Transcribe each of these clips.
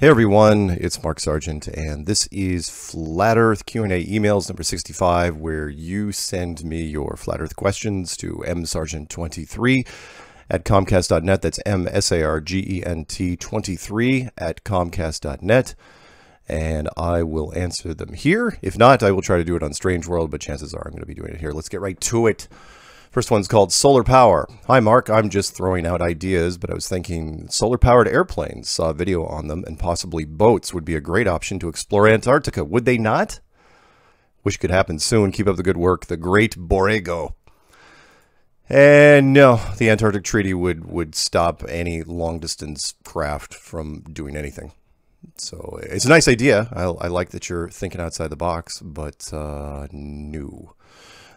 Hey everyone, it's Mark Sargent, and this is Flat Earth Q&A emails number 65, where you send me your Flat Earth questions to msargent23 at comcast.net. That's msargent 23 at comcast.net, and I will answer them here. If not, I will try to do it on Strange World, but chances are I'm going to be doing it here. Let's get right to it. First one's called Solar Power. Hi Mark, I'm just throwing out ideas, but I was thinking solar-powered airplanes, saw a video on them, and possibly boats would be a great option to explore Antarctica. Would they not? Wish it could happen soon. Keep up the good work. The Great Borrego. And no, the Antarctic Treaty would stop any long-distance craft from doing anything. So it's a nice idea. I like that you're thinking outside the box, but no.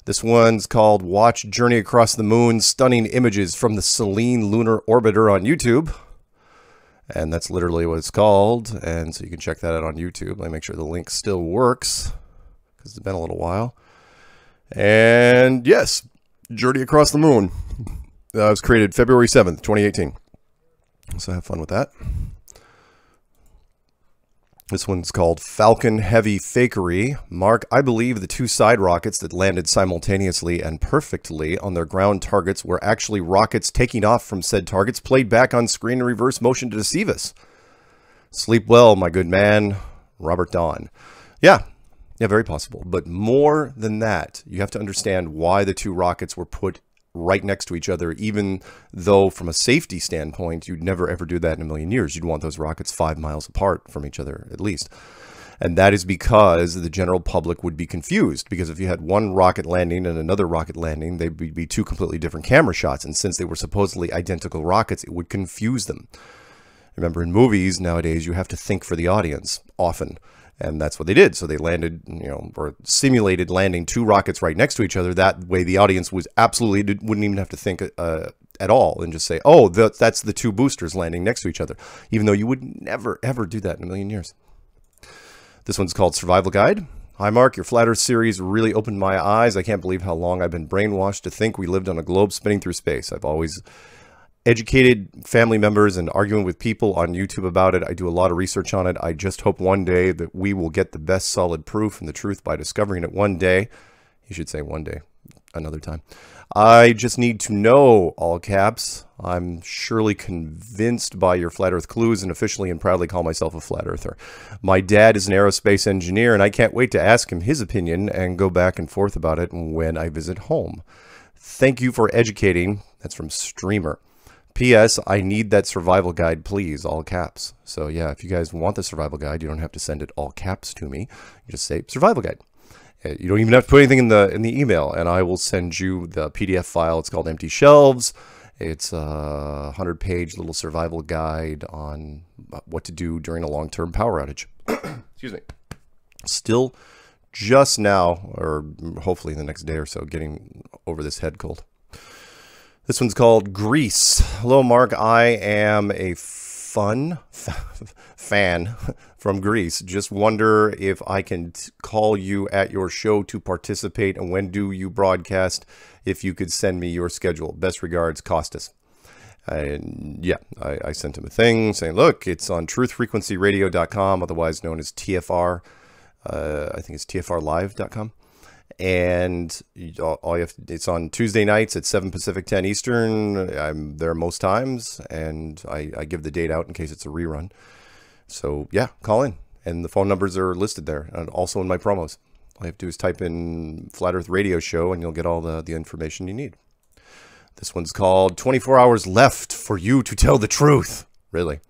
This one's called Watch Journey Across the Moon, Stunning Images from the Selene Lunar Orbiter on YouTube. And that's literally what it's called. And so you can check that out on YouTube. Let me make sure the link still works, because it's been a little while. And yes, Journey Across the Moon. It was created February 7th, 2018. So have fun with that. This one's called Falcon Heavy Fakery. Mark, I believe the two side rockets that landed simultaneously and perfectly on their ground targets were actually rockets taking off from said targets, played back on screen in reverse motion to deceive us. Sleep well, my good man. Robert Dawn. Yeah, very possible. But more than that, you have to understand why the two rockets were put right next to each other, even though from a safety standpoint, you'd never ever do that in a million years. You'd want those rockets 5 miles apart from each other, at least. And that is because the general public would be confused, because if you had one rocket landing and another rocket landing, they would be two completely different camera shots. And since they were supposedly identical rockets, it would confuse them. Remember, in movies nowadays, you have to think for the audience often. And that's what they did. So they landed, or simulated landing two rockets right next to each other. That way the audience was absolutely, wouldn't even have to think at all and just say, oh, that's the two boosters landing next to each other. Even though you would never, ever do that in a million years. This one's called Survival Guide. Hi, Mark. Your Flat Earth series really opened my eyes. I can't believe how long I've been brainwashed to think we lived on a globe spinning through space. I've always educated family members and arguing with people on YouTube about it. I do a lot of research on it. I just hope one day that we will get the best solid proof and the truth by discovering it one day. You should say one day, another time. I just need to know, all caps. I'm surely convinced by your flat earth clues and officially and proudly call myself a flat earther. My dad is an aerospace engineer, and I can't wait to ask him his opinion and go back and forth about it when I visit home. Thank you for educating. That's from Streamer. P.S. I need that survival guide, please, all caps. So yeah, if you guys want the survival guide, you don't have to send it all caps to me. You just say survival guide. You don't even have to put anything in the email, and I will send you the PDF file. It's called Empty Shelves. It's a 100-page little survival guide on what to do during a long-term power outage. Excuse me. Still just now, or hopefully in the next day or so, getting over this head cold. This one's called Greece. Hello, Mark. I am a fan from Greece. Just wonder if I can call you at your show to participate, and when do you broadcast? If you could send me your schedule. Best regards, Costas. Yeah, I sent him a thing saying, look, it's on truthfrequencyradio.com, otherwise known as TFR. I think it's tfrlive.com. And all you have to, it's on Tuesday nights at 7 Pacific, 10 Eastern. I'm there most times, and I give the date out in case it's a rerun. So yeah, call in, and the phone numbers are listed there, and also in my promos. All you have to do is type in Flat Earth Radio Show, and you'll get all the information you need. This one's called 24 Hours Left for You to Tell the Truth. Really.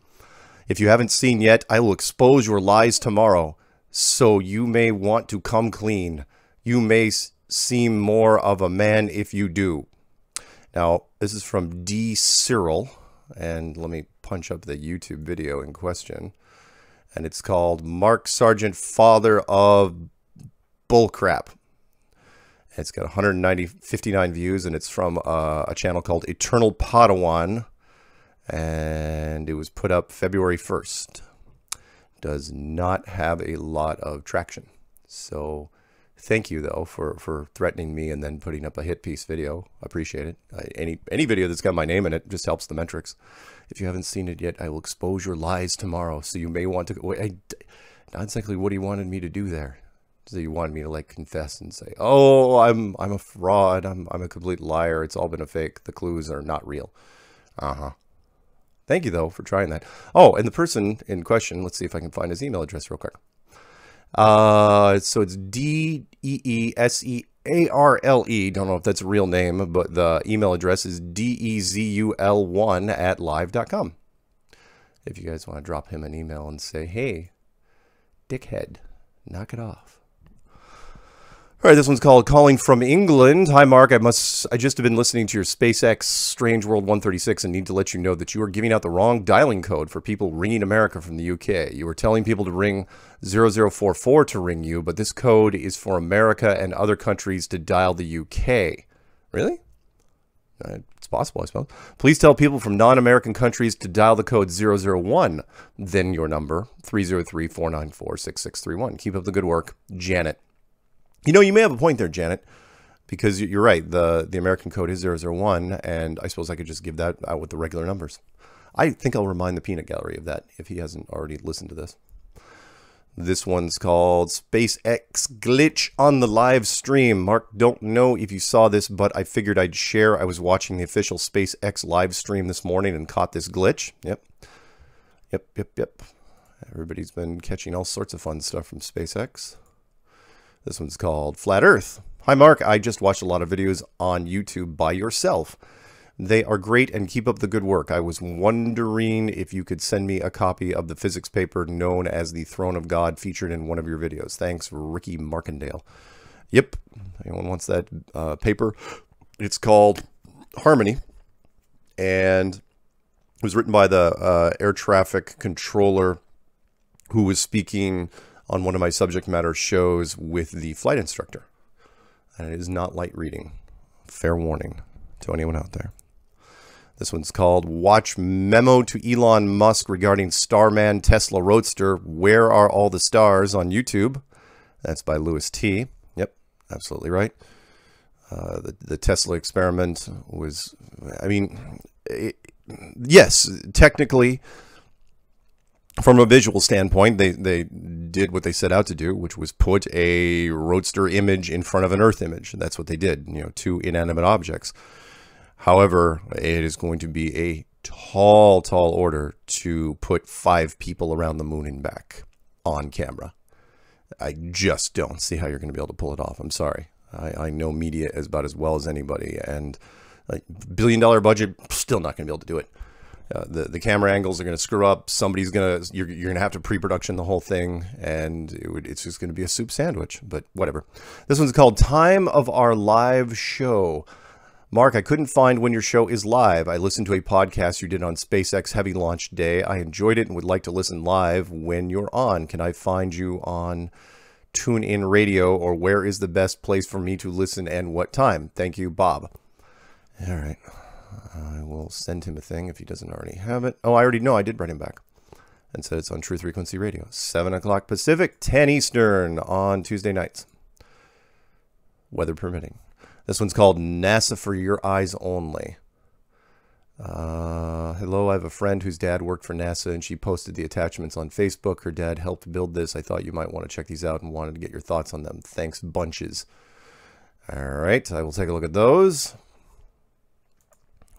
If you haven't seen yet, I will expose your lies tomorrow, so you may want to come clean. You may seem more of a man if you do. Now, this is from D. Cyril, and let me punch up the YouTube video in question. And it's called Mark Sargent, Father of Bullcrap. It's got 59 views, and it's from a channel called Eternal Padawan, and it was put up February 1st. Does not have a lot of traction. So Thank you, though, for threatening me and then putting up a hit piece video. I appreciate it. Any video that's got my name in it just helps the metrics. If you haven't seen it yet, I will expose your lies tomorrow. So you may want to... Not exactly what he wanted me to do there. So you wanted me to, like, confess and say, oh, I'm a fraud. I'm a complete liar. It's all been a fake. The clues are not real. Uh-huh. Thank you, though, for trying that. Oh, and the person in question, let's see if I can find his email address real quick. So it's DEESEARLE. Don't know if that's a real name, but the email address is DEZUL1@live.com. If you guys want to drop him an email and say, hey, dickhead, knock it off. All right, this one's called Calling from England. Hi, Mark. I just have been listening to your SpaceX Strange World 136 and need to let you know that you are giving out the wrong dialing code for people ringing America from the UK. You were telling people to ring 0044 to ring you, but this code is for America and other countries to dial the UK. Really? It's possible, I suppose. Please tell people from non-American countries to dial the code 001, then your number, 303-494-6631. Keep up the good work, Janet. You know, you may have a point there, Janet, because you're right. The American code is 001, and I suppose I could just give that out with the regular numbers. I think I'll remind the Peanut Gallery of that if he hasn't already listened to this. This one's called SpaceX Glitch on the Live Stream. Mark, don't know if you saw this, but I figured I'd share. I was watching the official SpaceX live stream this morning and caught this glitch. Yep. Everybody's been catching all sorts of fun stuff from SpaceX. This one's called Flat Earth. Hi, Mark. I just watched a lot of videos on YouTube by yourself. They are great and keep up the good work. I was wondering if you could send me a copy of the physics paper known as the Throne of God featured in one of your videos. Thanks, Ricky Markendale. Yep. Anyone wants that paper? It's called Harmony. And it was written by the air traffic controller who was speaking on one of my subject matter shows with the flight instructor. And it is not light reading. Fair warning to anyone out there. This one's called Watch Memo to Elon Musk Regarding Starman Tesla Roadster. Where Are All the Stars on YouTube? That's by Lewis T. Yep, absolutely right. The Tesla experiment was, I mean, yes, technically, from a visual standpoint, they did what they set out to do, which was put a roadster image in front of an Earth image. That's what they did, you know, two inanimate objects. However, it is going to be a tall order to put 5 people around the moon and back on camera. I just don't see how you're going to be able to pull it off. I'm sorry. I know media as about as well as anybody, and like $1 billion budget, still not going to be able to do it. The camera angles are going to screw up. Somebody's going to, you're going to have to pre-production the whole thing, and it's just going to be a soup sandwich, but whatever. This one's called Time of Our Live Show. Mark, I couldn't find when your show is live. I listened to a podcast you did on SpaceX Heavy launch day. I enjoyed it and would like to listen live when you're on. Can I find you on TuneIn Radio, or where is the best place for me to listen and what time? Thank you, Bob. All right. I will send him a thing if he doesn't already have it. Oh, I already know. I did write him back and said it's on Truth Frequency Radio. 7 o'clock Pacific, 10 Eastern on Tuesday nights. Weather permitting. This one's called NASA for Your Eyes Only. Hello, I have a friend whose dad worked for NASA and she posted the attachments on Facebook. Her dad helped build this. I thought you might want to check these out and wanted to get your thoughts on them. Thanks bunches. All right, I will take a look at those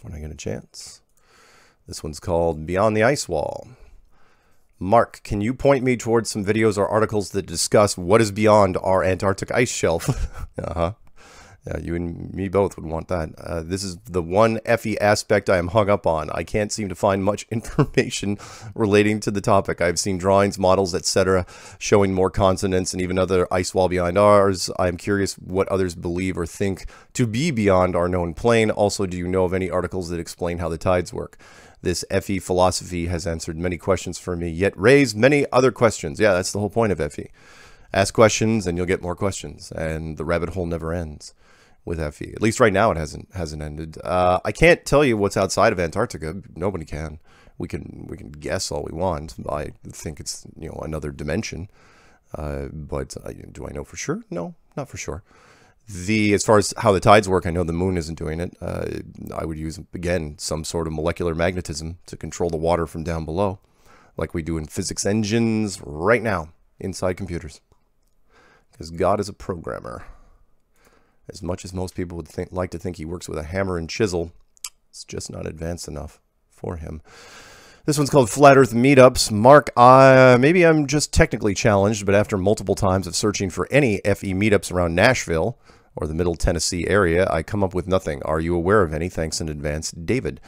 when I get a chance. This one's called Beyond the Ice Wall. Mark, can you point me towards some videos or articles that discuss what is beyond our Antarctic ice shelf? Yeah, you and me both would want that. This is the one FE aspect I am hung up on. I can't seem to find much information relating to the topic. I've seen drawings, models, etc., showing more continents and even other ice wall beyond ours. I am curious what others believe or think to be beyond our known plane. Also, do you know of any articles that explain how the tides work? This FE philosophy has answered many questions for me, yet raised many other questions. Yeah, that's the whole point of FE. Ask questions and you'll get more questions, and the rabbit hole never ends with FE. At least right now it hasn't ended. I can't tell you what's outside of Antarctica. Nobody can. We can guess all we want. I think it's, you know, another dimension. But do I know for sure? No, not for sure. As far as how the tides work, I know the moon isn't doing it. I would use, again, some sort of molecular magnetism to control the water from down below, like we do in physics engines right now inside computers. Because God is a programmer. As much as most people would like to think he works with a hammer and chisel, it's just not advanced enough for him. This one's called Flat Earth Meetups. Mark, maybe I'm just technically challenged, but after multiple times of searching for any FE meetups around Nashville or the Middle Tennessee area, I come up with nothing. Are you aware of any? Thanks in advance, David.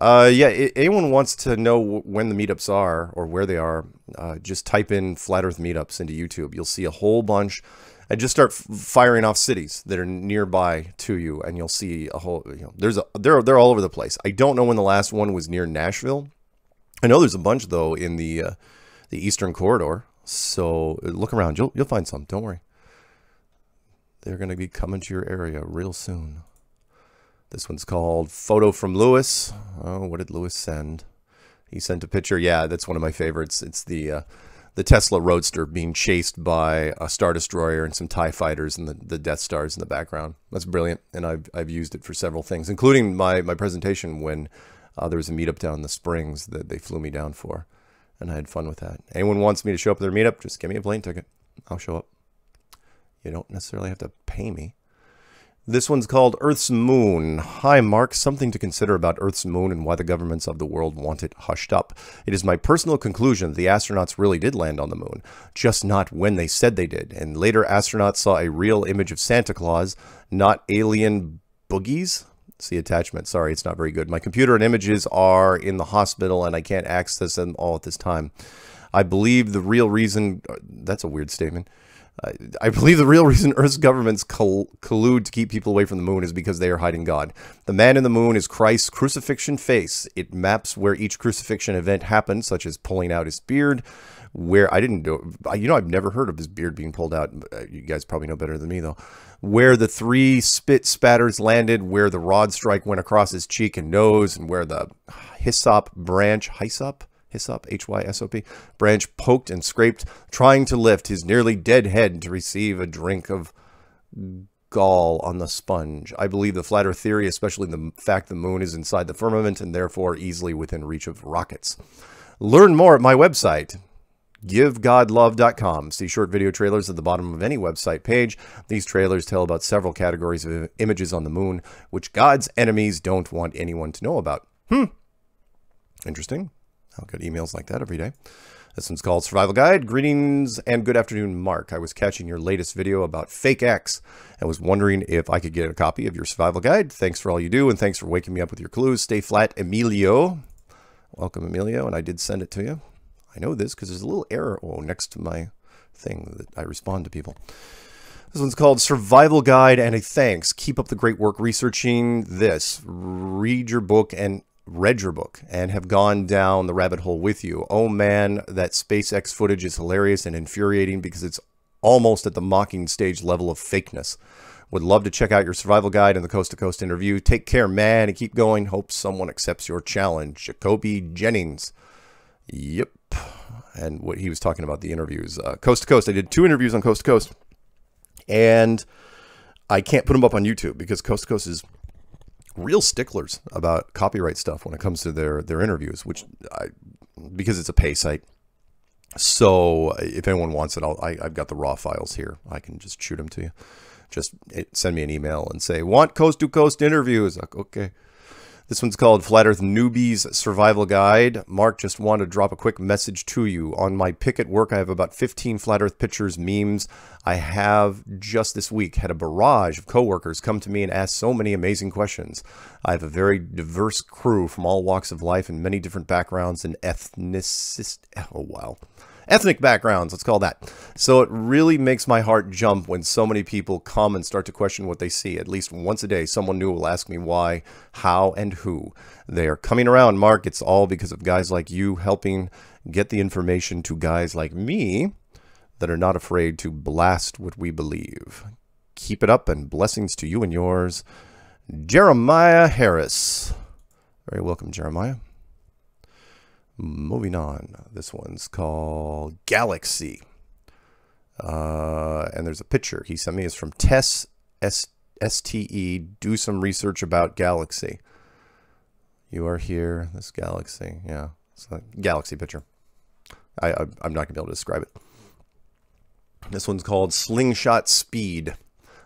Yeah, anyone wants to know when the meetups are or where they are, just type in Flat Earth Meetups into YouTube. You'll see a whole bunch. And just start firing off cities that are nearby to you, and you'll see a whole, they're all over the place. I don't know when the last one was near Nashville. I know there's a bunch, though, in the Eastern Corridor. So look around. You'll find some. Don't worry. They're going to be coming to your area real soon. This one's called Photo from Lewis. Oh, what did Lewis send? He sent a picture. Yeah, that's one of my favorites. It's the Tesla Roadster being chased by a Star Destroyer and some TIE fighters and the Death Stars in the background. That's brilliant, and I've used it for several things, including my presentation when there was a meetup down in the Springs that they flew me down for, and I had fun with that. Anyone wants me to show up at their meetup, just give me a plane ticket. I'll show up. You don't necessarily have to pay me. This one's called Earth's Moon. Hi, Mark. Something to consider about Earth's moon and why the governments of the world want it hushed up. It is my personal conclusion that the astronauts really did land on the moon, just not when they said they did. And later, astronauts saw a real image of Santa Claus, not alien boogies. See attachment. Sorry, it's not very good. My computer and images are in the hospital, and I can't access them all at this time. I believe the real reason... That's a weird statement. I believe the real reason Earth's governments collude to keep people away from the moon is because they are hiding God. The man in the moon is Christ's crucifixion face. It maps where each crucifixion event happened, such as pulling out his beard, where I didn't do, I've never heard of his beard being pulled out. You guys probably know better than me, though. Where the 3 spit spatters landed, where the rod strike went across his cheek and nose, and where the hyssop branch, hyssop, H-Y-S-O-P, branch poked and scraped, trying to lift his nearly dead head to receive a drink of gall on the sponge. I believe the flat earth theory, especially the fact the moon is inside the firmament and therefore easily within reach of rockets. Learn more at my website, givegodlove.com. See short video trailers at the bottom of any website page. These trailers tell about several categories of images on the moon, which God's enemies don't want anyone to know about. Interesting. I'll get emails like that every day. This one's called Survival Guide. Greetings and good afternoon, Mark. I was catching your latest video about fake X and was wondering if I could get a copy of your survival guide. Thanks for all you do, and thanks for waking me up with your clues. Stay flat, Emilio. Welcome, Emilio, and I did send it to you. I know this because there's a little error next to my thing that I respond to people. This one's called Survival Guide and a Thanks. Keep up the great work researching this. Read your book and read your book and have gone down the rabbit hole with you. Oh man, that SpaceX footage is hilarious and infuriating because it's almost at the mocking stage level of fakeness. Would love to check out your survival guide and the coast to coast interview. Take care, man, and keep going. Hope someone accepts your challenge. Jacoby Jennings. Yep. And what he was talking about, the interviews. Coast to coast. I did 2 interviews on Coast to Coast, and I can't put them up on YouTube because Coast to Coast is real sticklers about copyright stuff when it comes to their interviews, because it's a pay site. So if anyone wants it, I've got the raw files here. I can just shoot them to you. Just send me an email and say, want coast to coast interviews. Like, okay. This one's called Flat Earth Newbies Survival Guide. Mark, just wanted to drop a quick message to you. On my pick at work, I have about 15 Flat Earth pictures, memes. I have just this week had a barrage of coworkers come to me and ask so many amazing questions. I have a very diverse crew from all walks of life and many different backgrounds and ethnic backgrounds, let's call that. So it really makes my heart jump when so many people come and start to question what they see. At least once a day, someone new will ask me why, how, and who. They are coming around, Mark. It's all because of guys like you helping get the information to guys like me that are not afraid to blast what we believe. Keep it up, and blessings to you and yours. Jeremiah Harris. Very welcome, Jeremiah. Moving on, this one's called Galaxy. And and there's a picture he sent me. It's from Tess, S-T-E, do some research about galaxy. You are here, this galaxy. Yeah, it's a galaxy picture. I'm not going to be able to describe it. This one's called Slingshot Speed.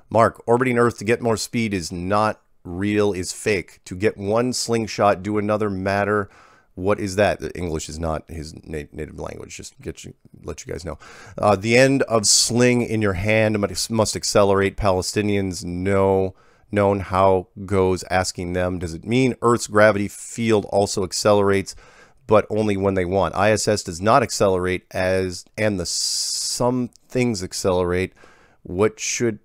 Mark, orbiting Earth to get more speed is not real, is fake. To get one slingshot, do another matter. What is that? The English is not his native language. Just let you guys know. The end of sling in your hand must accelerate. Palestinians known how goes, asking them, does it mean Earth's gravity field also accelerates, but only when they want? ISS does not accelerate, and some things accelerate. What should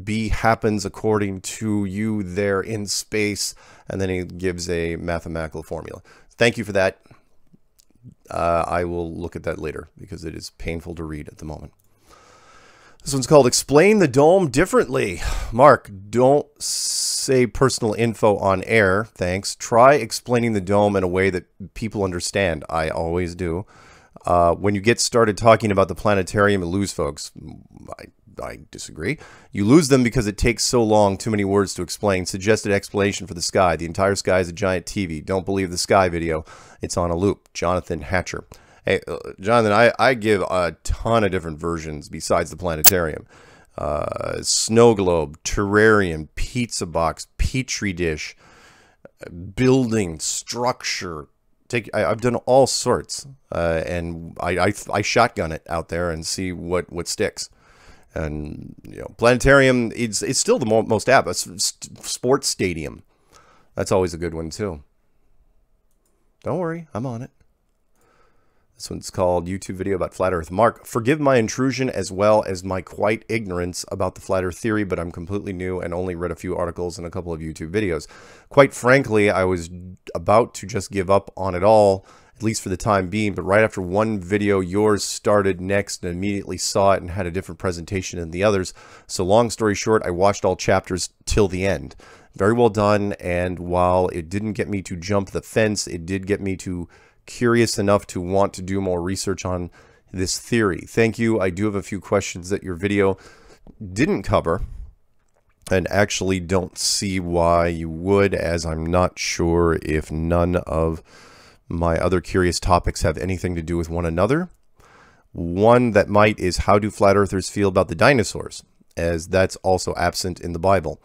be happens according to you there in space? And then he gives a mathematical formula. Thank you for that. I will look at that later because it is painful to read at the moment. This one's called Explain the Dome Differently. Mark, don't say personal info on air. Thanks. Try explaining the dome in a way that people understand. I always do. When you get started talking about the planetarium, you lose folks. I disagree. You lose them because it takes so long, too many words to explain. Suggested explanation for the sky. The entire sky is a giant TV. Don't believe the sky video. It's on a loop. Jonathan Hatcher. Hey, Jonathan, I give a ton of different versions besides the planetarium. Snow globe, terrarium, pizza box, petri dish, building, structure. I've done all sorts, and I shotgun it out there and see what sticks. And you know, planetarium, it's still the most apt. Sports stadium, that's always a good one too. Don't worry, I'm on it. This one's called YouTube video about flat Earth. Mark, forgive my intrusion as well as my quite ignorance about the flat Earth theory, but I'm completely new and only read a few articles and a couple of YouTube videos. Quite frankly, I was about to just give up on it all, at least for the time being, but right after one video, yours started next and immediately saw it and had a different presentation than the others. So long story short, I watched all chapters till the end. Very well done, and while it didn't get me to jump the fence, it did get me to curious enough to want to do more research on this theory. Thank you. I do have a few questions that your video didn't cover, and actually don't see why you would, as I'm not sure if none of my other curious topics have anything to do with one another. One that might is, how do flat earthers feel about the dinosaurs, as that's also absent in the Bible?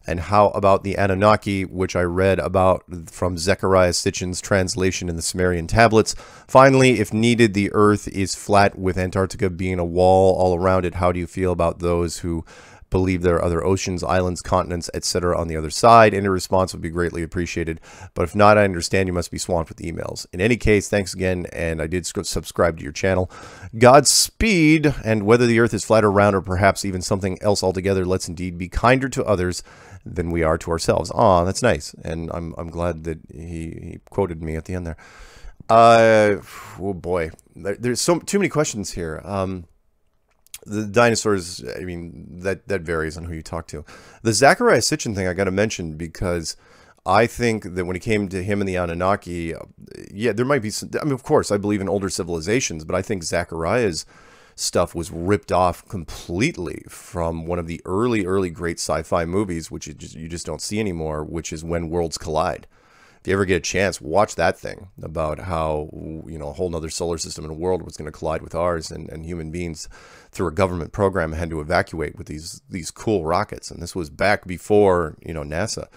And how about the Anunnaki, which I read about from Zechariah Sitchin's translation in the Sumerian tablets? Finally, if needed, the Earth is flat with Antarctica being a wall all around it. How do you feel about those who believe there are other oceans, islands, continents, etc. on the other side? Any response would be greatly appreciated. But if not, I understand you must be swamped with emails. In any case, thanks again, and I did subscribe to your channel. Godspeed, and whether the Earth is flat or round or perhaps even something else altogether, let's indeed be kinder to others than we are to ourselves. Aw, that's nice, and I'm glad that he quoted me at the end there. Oh boy, there's too many questions here. The dinosaurs, I mean, that varies on who you talk to. The Zechariah Sitchin thing I got to mention because I think that when it came to him and the Anunnaki, yeah, there might be some, I mean, of course, I believe in older civilizations, but I think Zechariah's stuff was ripped off completely from one of the early great sci-fi movies, which you just don't see anymore, which is When Worlds Collide. If you ever get a chance, watch that thing about how, you know, a whole nother solar system and a world was going to collide with ours, and human beings through a government program had to evacuate with these cool rockets. And this was back before, you know, NASA.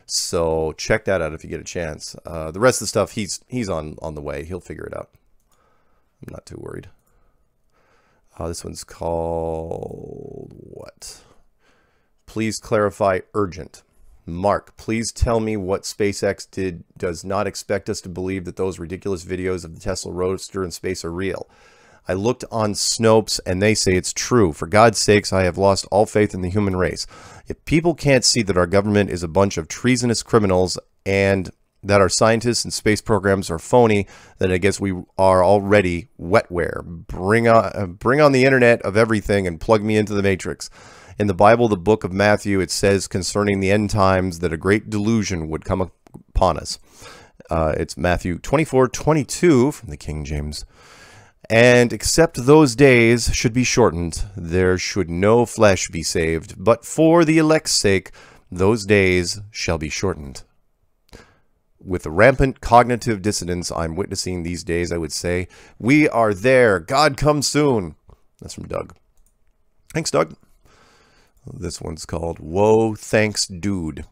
So check that out if you get a chance. The rest of the stuff, he's on the way. He'll figure it out. I'm not too worried. This one's called what? Please clarify urgent. Mark, please tell me what SpaceX does not expect us to believe that those ridiculous videos of the Tesla Roadster in space are real. I looked on Snopes and they say it's true. For God's sakes, I have lost all faith in the human race. If people can't see that our government is a bunch of treasonous criminals and that our scientists and space programs are phony, then I guess we are already wetware. Bring on the internet of everything and plug me into the matrix. In the Bible, the book of Matthew, it says concerning the end times that a great delusion would come upon us. It's Matthew 24:22 from the King James. And except those days should be shortened, there should no flesh be saved, but for the elect's sake, those days shall be shortened. With the rampant cognitive dissonance I'm witnessing these days, I would say, we are there. God come soon. That's from Doug. Thanks, Doug. This one's called Whoa, Thanks, Dude.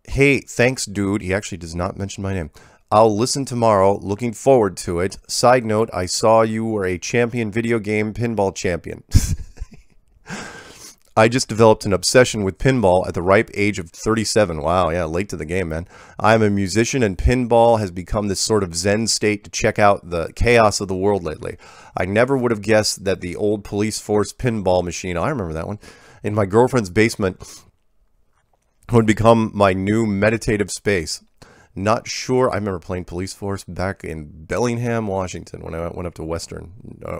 Hey, thanks, dude. He actually does not mention my name. I'll listen tomorrow. Looking forward to it. Side note, I saw you were a champion video game pinball champion. I just developed an obsession with pinball at the ripe age of 37. Wow, yeah, late to the game, man. I'm a musician, and pinball has become this sort of zen state to check out the chaos of the world lately. I never would have guessed that the old police force pinball machine, I remember that one, in my girlfriend's basement would become my new meditative space. Not sure. I remember playing police force back in Bellingham, Washington, when I went up to Western,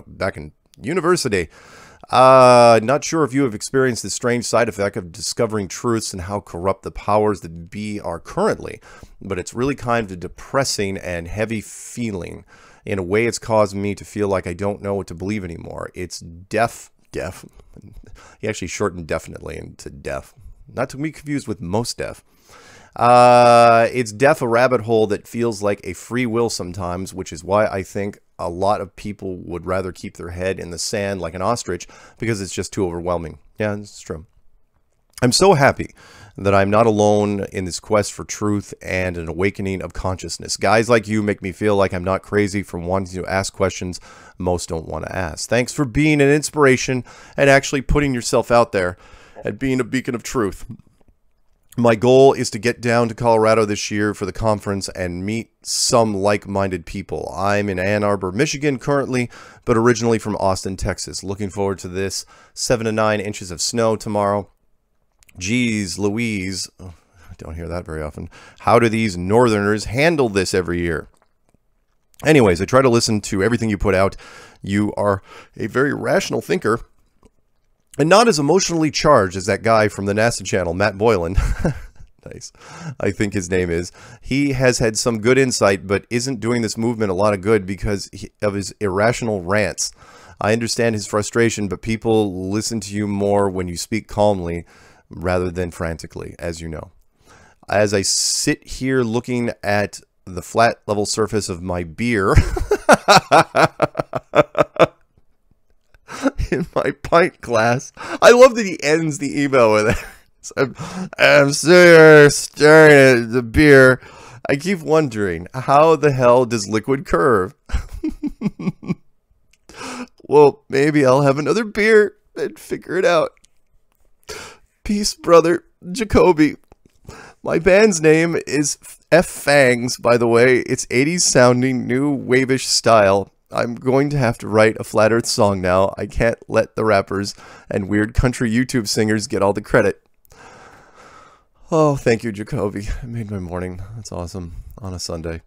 back in university. Not sure if you have experienced this strange side effect of discovering truths and how corrupt the powers that be are currently, but it's really kind of depressing and heavy feeling. In a way, it's caused me to feel like I don't know what to believe anymore. It's deaf. He actually shortened definitely into deaf. Not to be confused with most deaf. It's deaf, a rabbit hole that feels like a free will sometimes, which is why I think a lot of people would rather keep their head in the sand like an ostrich, because it's just too overwhelming. Yeah, it's true. I'm so happy that I'm not alone in this quest for truth and an awakening of consciousness. Guys like you make me feel like I'm not crazy from wanting to ask questions most don't want to ask. Thanks for being an inspiration and actually putting yourself out there and being a beacon of truth. My goal is to get down to Colorado this year for the conference and meet some like-minded people. I'm in Ann Arbor, Michigan currently, but originally from Austin, Texas. Looking forward to this. 7 to 9 inches of snow tomorrow. Geez, Louise. Oh, I don't hear that very often. How do these northerners handle this every year? Anyways, I try to listen to everything you put out. You are a very rational thinker. And not as emotionally charged as that guy from the NASA channel, Matt Boylan. Nice. I think his name is. He has had some good insight, but isn't doing this movement a lot of good because of his irrational rants. I understand his frustration, but people listen to you more when you speak calmly rather than frantically, as you know. As I sit here looking at the flat level surface of my beer... in my pint glass. I love that he ends the email with it. I'm sitting here staring at the beer. I keep wondering, how the hell does liquid curve? Well, maybe I'll have another beer and figure it out. Peace, brother. Jacoby. My band's name is F Fangs, by the way. It's 80s sounding, new wave-ish style. I'm going to have to write a Flat Earth song now. I can't let the rappers and weird country YouTube singers get all the credit. Oh, thank you, Jacoby. It made my morning. That's awesome. On a Sunday.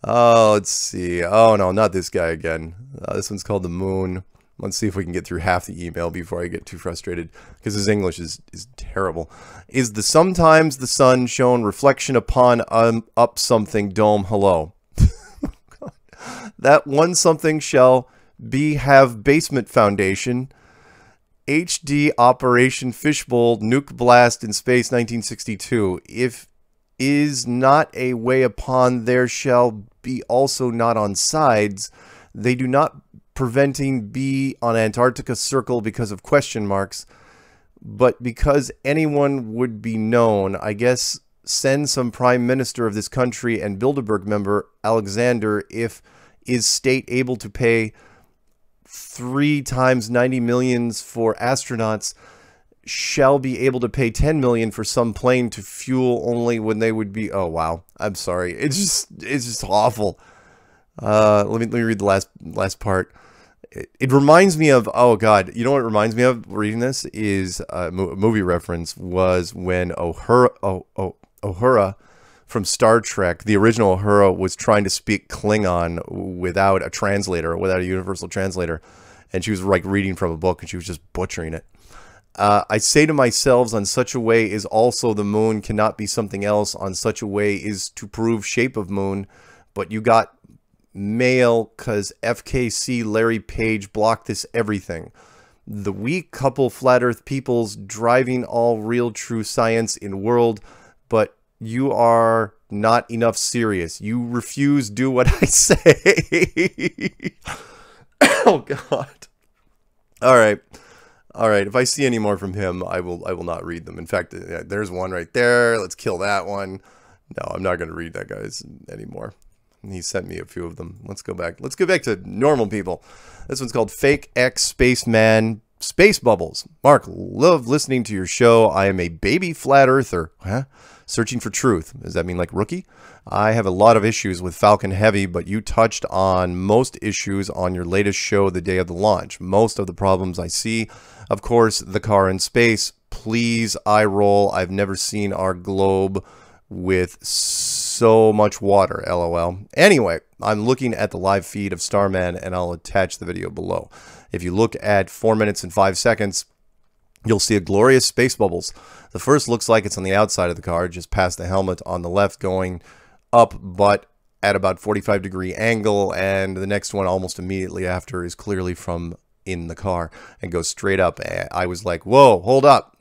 Oh, let's see. Oh, no, not this guy again. This one's called The Moon. Let's see if we can get through half the email before I get too frustrated, because his English is terrible. Is the sometimes the sun shown reflection upon up something dome hello? That one something shall be have basement foundation. HD Operation Fishbowl Nuke Blast in Space 1962. If is not a way upon there shall be also not on sides. They do not preventing be on Antarctica circle because of question marks. But because anyone would be known, I guess send some prime minister of this country and Bilderberg member Alexander if is state able to pay 3 times 90 millions for astronauts shall be able to pay 10 million for some plane to fuel only when they would be. Oh wow, I'm sorry. It's just awful. Let me read the last part. It reminds me of, oh god, you know what it reminds me of reading this is a movie reference was when Uhura from Star Trek, the original Uhura, was trying to speak Klingon without a translator, without a universal translator. And she was like reading from a book and she was just butchering it. I say to myself, on such a way is also the moon cannot be something else. On such a way is to prove shape of moon. But you got Mail, cause FKC Larry Page blocked this everything. The weak couple flat earth peoples driving all real true science in world, but you are not enough serious. You refuse do what I say. Oh God. All right. All right. If I see any more from him, I will not read them. In fact, there's one right there. Let's kill that one. No, I'm not going to read that guy's anymore. He sent me a few of them. Let's go back. Let's go back to normal people. This one's called Fake X Spaceman Space Bubbles. Mark, love listening to your show. I am a baby flat earther. Huh? Searching for truth. Does that mean like rookie? I have a lot of issues with Falcon Heavy, but you touched on most issues on your latest show the day of the launch. Most of the problems I see, of course, the car in space. Please, eye roll. I've never seen our globe with so much water, lol. Anyway, I'm looking at the live feed of Starman, and I'll attach the video below. If you look at 4 minutes and 5 seconds, you'll see a glorious space bubbles. The first looks like it's on the outside of the car, just past the helmet on the left, going up, but at about 45-degree angle, and the next one almost immediately after is clearly from in the car and goes straight up. I was like, whoa, hold up.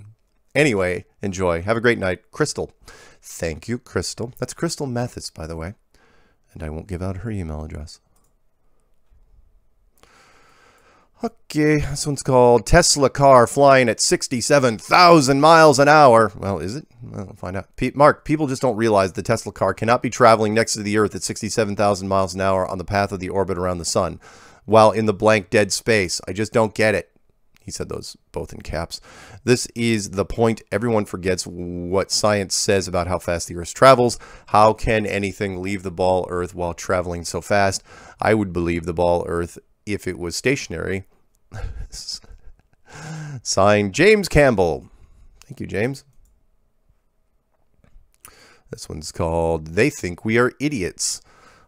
Anyway, enjoy. Have a great night. Crystal. Thank you, Crystal. That's Crystal Mathis, by the way. And I won't give out her email address. Okay, this one's called Tesla car flying at 67,000 miles an hour. Well, is it? Well, we'll find out. Mark, people just don't realize the Tesla car cannot be traveling next to the Earth at 67,000 miles an hour on the path of the orbit around the sun, while in the blank dead space. I just don't get it. He said those both in caps. This is the point. Everyone forgets what science says about how fast the Earth travels. How can anything leave the ball Earth while traveling so fast? I would believe the ball Earth if it was stationary. Signed, James Campbell. Thank you, James. This one's called They Think We Are Idiots.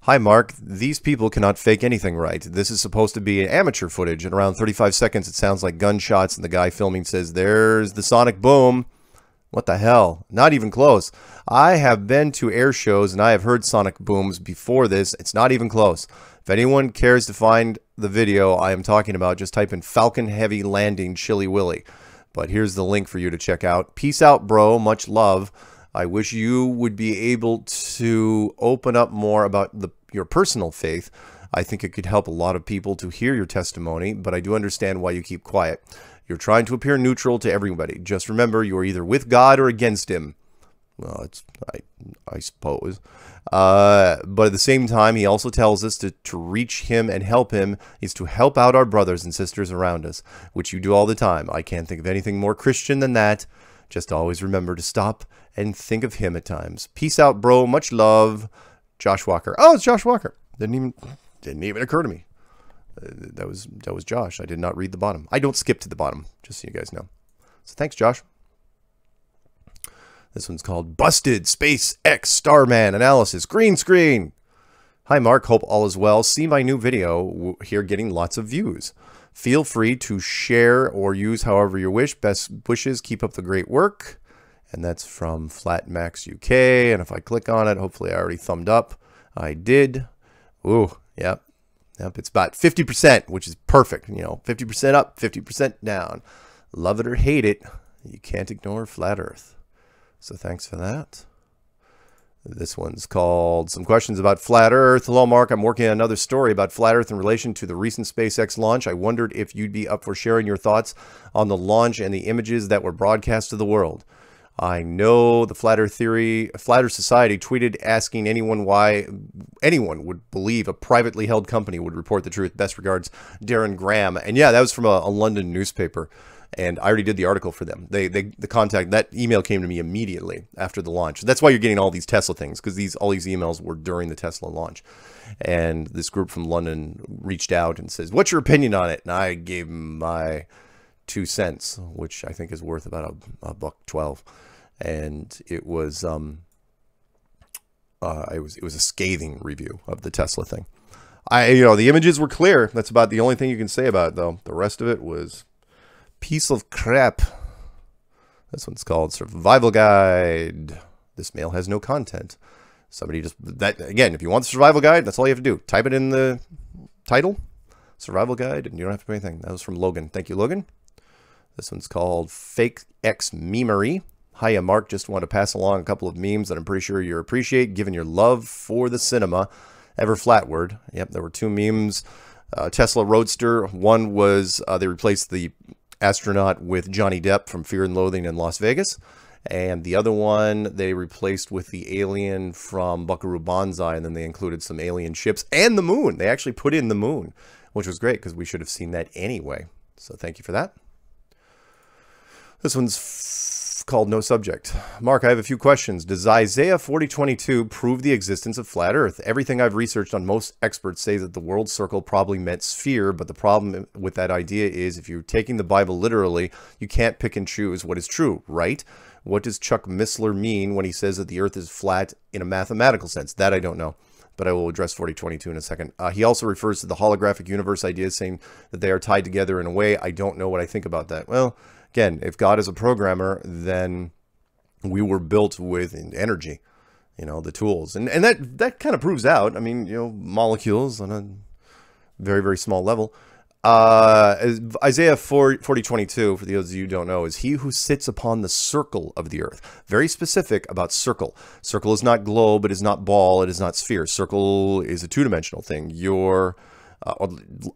Hi, Mark. These people cannot fake anything right. This is supposed to be amateur footage. At around 35 seconds, it sounds like gunshots, and the guy filming says, there's the sonic boom. What the hell? Not even close. I have been to air shows, and I have heard sonic booms before this. It's not even close. If anyone cares to find the video I am talking about, just type in Falcon Heavy landing Chilly Willy. But here's the link for you to check out. Peace out, bro. Much love. I wish you would be able to open up more about your personal faith. I think it could help a lot of people to hear your testimony, but I do understand why you keep quiet. You're trying to appear neutral to everybody. Just remember, you are either with God or against him. Well, I suppose. But at the same time, he also tells us to reach him and help him is to help out our brothers and sisters around us, which you do all the time. I can't think of anything more Christian than that. Just always remember to stop and think of him at times. Peace out, bro. Much love. Josh Walker. Oh, it's Josh Walker. Didn't even occur to me. That was Josh. I did not read the bottom. I don't skip to the bottom, just so you guys know. So thanks, Josh. This one's called Busted SpaceX Starman Analysis Green Screen. Hi, Mark. Hope all is well. See my new video here getting lots of views. Feel free to share or use however you wish. Best wishes. Keep up the great work. And that's from Flatmax UK. And if I click on it, hopefully I already thumbed up. I did. Ooh, yep. Yep, it's about 50%, which is perfect. You know, 50% up, 50% down. Love it or hate it, you can't ignore Flat Earth. So thanks for that. This one's called Some Questions About Flat Earth. Hello, Mark. I'm working on another story about Flat Earth in relation to the recent SpaceX launch. I wondered if you'd be up for sharing your thoughts on the launch and the images that were broadcast to the world. I know the Flat Earth Society tweeted asking anyone why anyone would believe a privately held company would report the truth. Best regards, Darren Graham. And yeah, that was from a London newspaper. And I already did the article for them. That email came to me immediately after the launch. That's why you're getting all these Tesla things, because all these emails were during the Tesla launch. And this group from London reached out and says, "What's your opinion on it?" And I gave them my 2 cents, which I think is worth about $1.12. And it was it was a scathing review of the Tesla thing. The images were clear. That's about the only thing you can say about it, though. The rest of it was piece of crap. This one's called Survival Guide. This mail has no content. Somebody just, that again, if you want the survival guide, that's all you have to do. Type it in the title, survival guide, and you don't have to pay anything. That was from Logan. Thank you, Logan. This one's called Fake X Memery. Hiya, Mark. Just want to pass along a couple of memes that I'm pretty sure you appreciate, given your love for the cinema. Ever flatward. Yep, there were 2 memes. Tesla Roadster. One was they replaced the astronaut with Johnny Depp from Fear and Loathing in Las Vegas. And the other one they replaced with the alien from Buckaroo Banzai, and then they included some alien ships and the moon. They actually put in the moon, which was great because we should have seen that anyway. So thank you for that. This one's called No Subject. Mark, I have a few questions. Does Isaiah 40:22 prove the existence of flat Earth? Everything I've researched on most experts say that the world circle probably meant sphere, but the problem with that idea is if you're taking the Bible literally, you can't pick and choose what is true, right? What does Chuck Missler mean when he says that the Earth is flat in a mathematical sense? That I don't know, but I will address 40:22 in a second. He also refers to the holographic universe idea, saying that they are tied together in a way. I don't know what I think about that. Well, again, if God is a programmer, then we were built with energy, you know, the tools. And that kind of proves out, I mean, you know, molecules on a very, very small level. Isaiah 40:22, for those of you who don't know, is he who sits upon the circle of the earth. Very specific about circle. Circle is not globe, it is not ball, it is not sphere. Circle is a two-dimensional thing. Your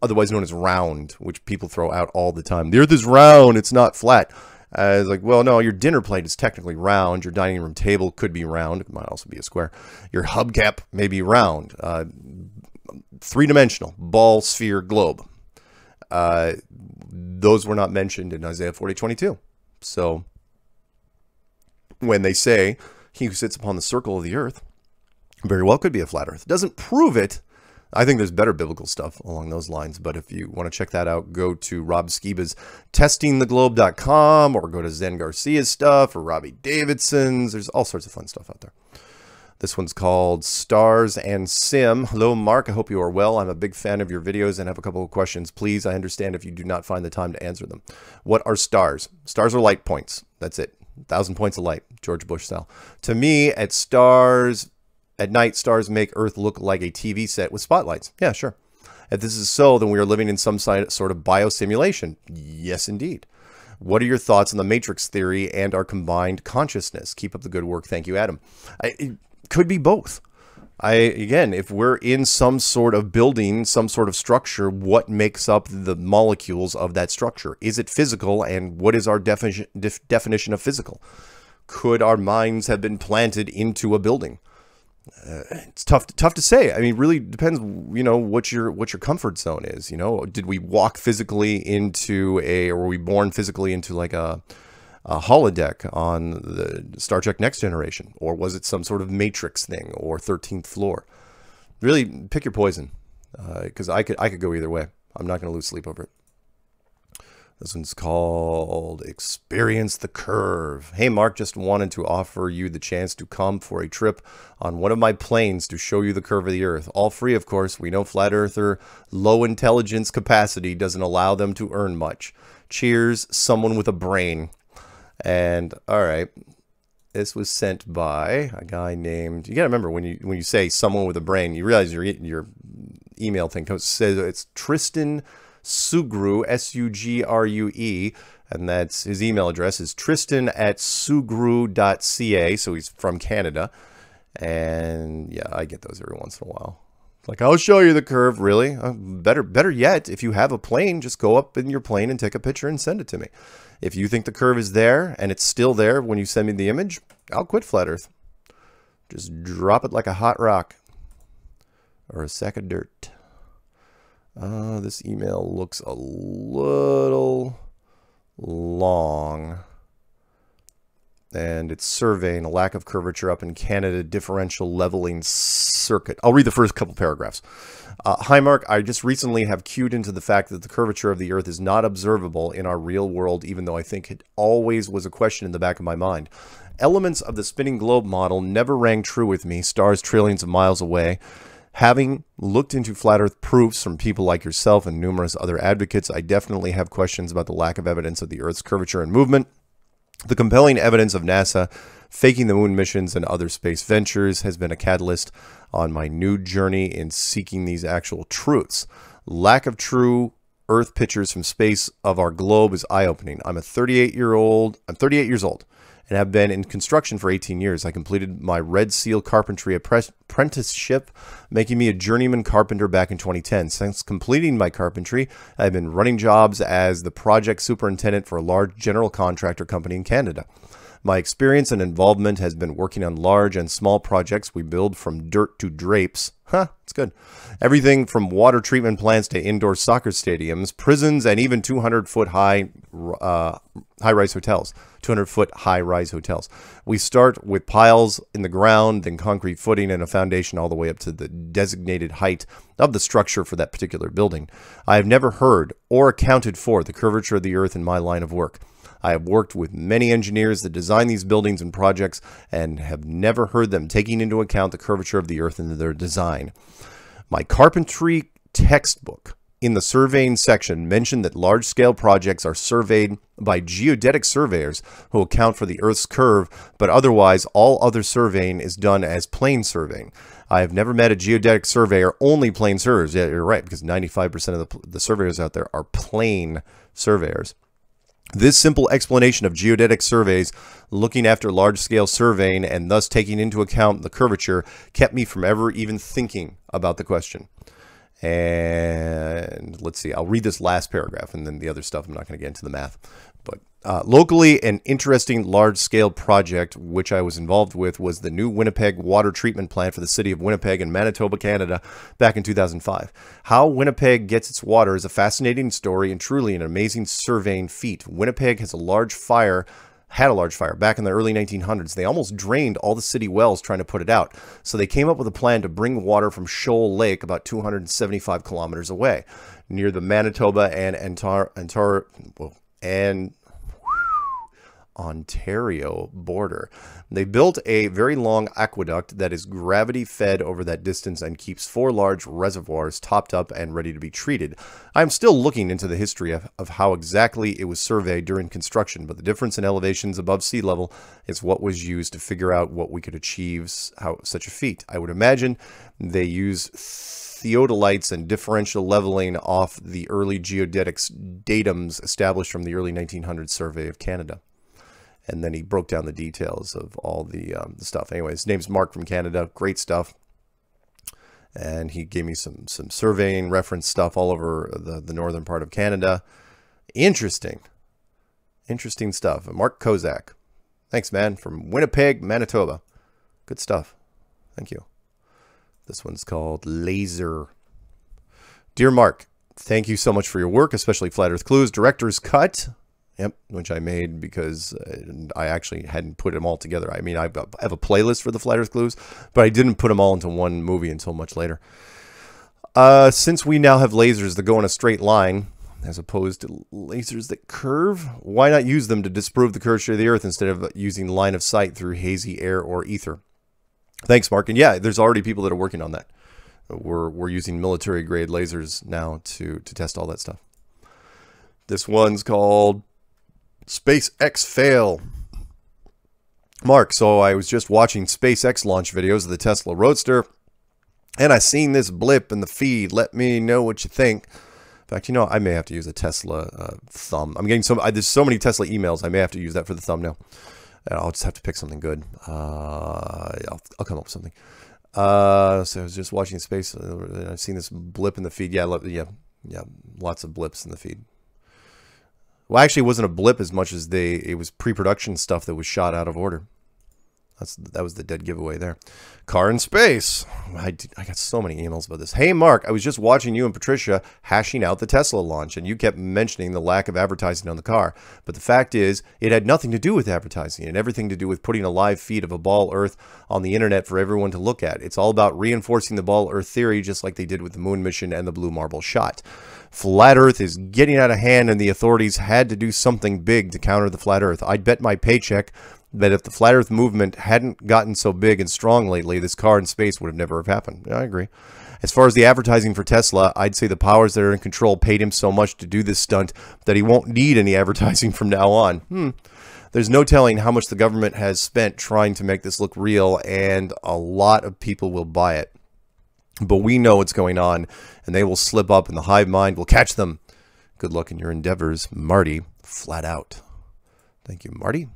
otherwise known as round, which people throw out all the time. The earth is round, it's not flat. It's like, well, no, your dinner plate is technically round. Your dining room table could be round. It might also be a square. Your hubcap may be round. Three-dimensional, ball, sphere, globe. Those were not mentioned in Isaiah 40:22. So when they say he who sits upon the circle of the earth very well could be a flat earth. Doesn't prove it. I think there's better biblical stuff along those lines, but if you want to check that out, go to Rob Skiba's testingtheglobe.com or go to Zen Garcia's stuff or Robbie Davidson's. There's all sorts of fun stuff out there. This one's called Stars and Sim. Hello, Mark. I hope you are well. I'm a big fan of your videos and have a couple of questions. Please, I understand if you do not find the time to answer them. What are stars? Stars are light points. That's it. 1,000 points of light, George Bush style. To me, at night, stars make Earth look like a TV set with spotlights. Yeah, sure. If this is so, then we are living in some sort of biosimulation. Yes, indeed. What are your thoughts on the matrix theory and our combined consciousness? Keep up the good work. Thank you, Adam. It could be both. Again, if we're in some sort of building, some sort of structure, what makes up the molecules of that structure? Is it physical? And what is our definition of physical? Could our minds have been planted into a building? It's tough to say. I mean, really depends, you know, what your comfort zone is. You know, did we walk physically into or were we born physically into like a holodeck on the Star Trek Next Generation, or was it some sort of Matrix thing or 13th floor? Really pick your poison, because I could go either way. I'm not going to lose sleep over it. This one's called Experience the Curve. Hey, Mark, just wanted to offer you the chance to come for a trip on one of my planes to show you the curve of the Earth. All free, of course. We know flat earther low intelligence capacity doesn't allow them to earn much. Cheers, someone with a brain. And all right, this was sent by a guy named, you gotta remember when you say someone with a brain, you realize your email thing says it's Tristan Sugrue, S-U-G-R-U-E, and that's his email address is tristan@sugrue.ca, so he's from Canada. And yeah, I get those every once in a while. Like, I'll show you the curve. Really? Better yet, if you have a plane, just go up in your plane and take a picture and send it to me. If you think the curve is there and it's still there when you send me the image, I'll quit flat Earth. Just drop it like a hot rock or a sack of dirt. This email looks a little long. And it's surveying a lack of curvature up in Canada differential leveling circuit. I'll read the first couple paragraphs. Hi, Mark. I just recently have cued into the fact that the curvature of the Earth is not observable in our real world, even though I think it always was a question in the back of my mind. Elements of the spinning globe model never rang true with me, stars trillions of miles away. Having looked into flat Earth proofs from people like yourself and numerous other advocates, I definitely have questions about the lack of evidence of the Earth's curvature and movement. The compelling evidence of NASA Faking the moon missions and other space ventures has been a catalyst on my new journey in seeking these actual truths. Lack of true Earth pictures from space of our globe is eye-opening. I'm 38 years old and have been in construction for 18 years. I completed my Red Seal carpentry apprenticeship, making me a journeyman carpenter back in 2010. Since completing my carpentry, I've been running jobs as the project superintendent for a large general contractor company in Canada. My experience and involvement has been working on large and small projects we build from dirt to drapes. It's good. Everything from water treatment plants to indoor soccer stadiums, prisons, and even 200-foot high-rise hotels. 200-foot high-rise hotels. We start with piles in the ground, then concrete footing and a foundation all the way up to the designated height of the structure for that particular building. I have never heard or accounted for the curvature of the Earth in my line of work. I have worked with many engineers that design these buildings and projects and have never heard them taking into account the curvature of the Earth in their design. My carpentry textbook in the surveying section mentioned that large-scale projects are surveyed by geodetic surveyors who account for the Earth's curve, but otherwise all other surveying is done as plane surveying. I have never met a geodetic surveyor, only plane surveyors. Yeah, you're right, because 95% of the surveyors out there are plane surveyors. This simple explanation of geodetic surveys looking after large-scale surveying and thus taking into account the curvature kept me from ever even thinking about the question. And let's see, I'll read this last paragraph and then the other stuff. I'm not going to get into the math. But locally, an interesting large-scale project which I was involved with was the new Winnipeg water treatment plant for the city of Winnipeg in Manitoba, Canada, back in 2005. How Winnipeg gets its water is a fascinating story and truly an amazing surveying feat. Winnipeg had a large fire back in the early 1900s. They almost drained all the city wells trying to put it out. So they came up with a plan to bring water from Shoal Lake about 275 kilometers away near the Manitoba and Ontario border. They built a very long aqueduct that is gravity fed over that distance and keeps 4 large reservoirs topped up and ready to be treated. I'm still looking into the history of how exactly it was surveyed during construction, but the difference in elevations above sea level is what was used to figure out what we could achieve such a feat. I would imagine they use theodolites and differential leveling off the early geodetics datums established from the early 1900s survey of Canada. And then he broke down the details of all the stuff. Anyway, his name's Mark from Canada. Great stuff. And he gave me some surveying reference stuff all over the northern part of Canada. Interesting. Interesting stuff. Mark Kozak. Thanks, man. From Winnipeg, Manitoba. Good stuff. Thank you. This one's called Laser. Dear Mark, thank you so much for your work, especially Flat Earth Clues. Director's Cut. Yep, which I made because I actually hadn't put them all together. I mean, I have a playlist for the Flat Earth Clues, but I didn't put them all into one movie until much later. Since we now have lasers that go in a straight line, as opposed to lasers that curve, why not use them to disprove the curvature of the Earth instead of using line of sight through hazy air or ether? Thanks, Mark. And yeah, there's already people that are working on that. We're using military-grade lasers now to test all that stuff. This one's called SpaceX Fail. Mark, so I was just watching SpaceX launch videos of the Tesla Roadster, and I seen this blip in the feed. Let me know what you think. In fact, you know, I may have to use a Tesla thumb. I'm getting there's so many Tesla emails, I may have to use that for the thumbnail. I'll just have to pick something good. I'll come up with something. So I was just watching space, and I've seen this blip in the feed. Yeah, lots of blips in the feed. Well, actually, it wasn't a blip as much as it was pre-production stuff that was shot out of order. That was the dead giveaway there. Car in space. I got so many emails about this. Hey, Mark, I was just watching you and Patricia hashing out the Tesla launch, and you kept mentioning the lack of advertising on the car. But the fact is, it had nothing to do with advertising and everything to do with putting a live feed of a ball Earth on the internet for everyone to look at. It's all about reinforcing the ball Earth theory, just like they did with the moon mission and the blue marble shot. Flat Earth is getting out of hand, and the authorities had to do something big to counter the Flat Earth. I'd bet my paycheck that if the Flat Earth movement hadn't gotten so big and strong lately, this car in space would have never have happened. Yeah, I agree. As far as the advertising for Tesla, I'd say the powers that are in control paid him so much to do this stunt that he won't need any advertising from now on. There's no telling how much the government has spent trying to make this look real, and a lot of people will buy it. But we know what's going on, and they will slip up, and the hive mind will catch them. Good luck in your endeavors, Marty. Flat out. Thank you, Marty.